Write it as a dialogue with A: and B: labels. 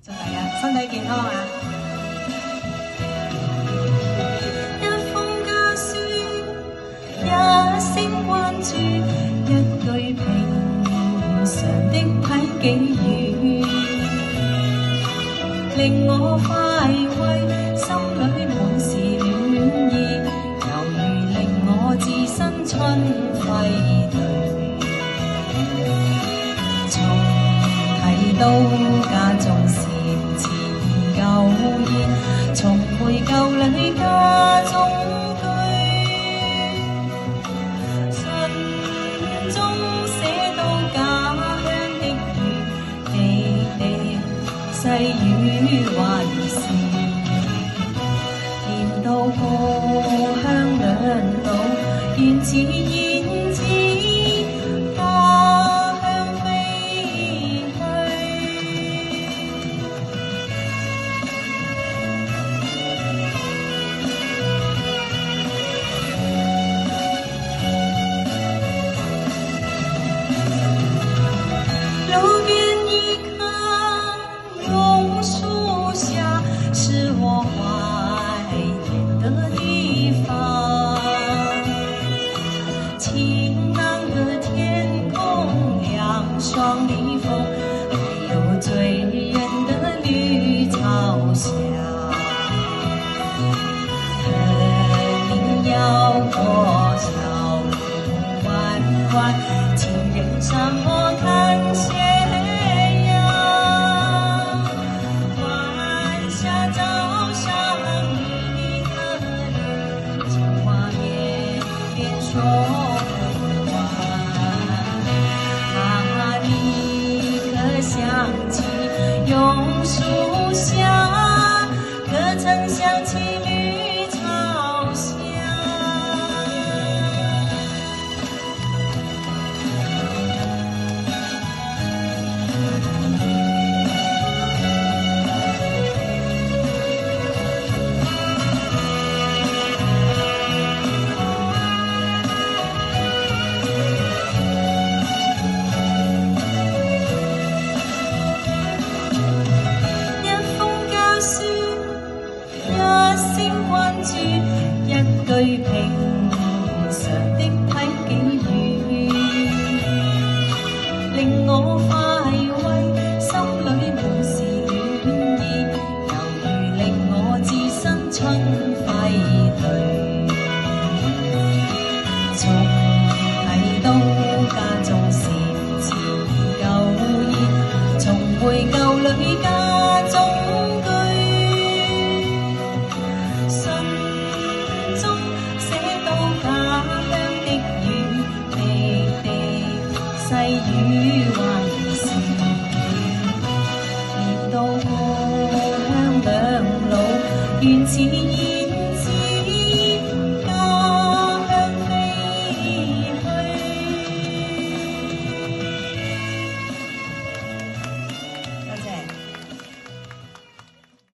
A: 祝大家身體健康啊！一封家書，一聲關注，一句平常的體己語，令我快慰，心裏滿是暖意，猶如令我置身春暉裏。從提到家中禪前舊宴，重回舊裡家中居，信中寫到家鄉的語，地地細語還是念到故鄉兩老，原自燕子家鄉飛去。路邊一棵榕樹下，是我懷念的地方。晴朗的天空，涼爽的風，還有醉人的綠草香。和你搖過小路彎彎，情人山坡看斜陽，晚霞照上你的臉，情話綿綿說不完。你可想起榕樹下，可曾想起綠草香？一句平常的體己語，令我快慰，心裏滿是暖意，猶如令我置身春暉裏。從提到家中禪前舊宴，重回舊裡家中居。細語還是念到故鄉兩老，原自燕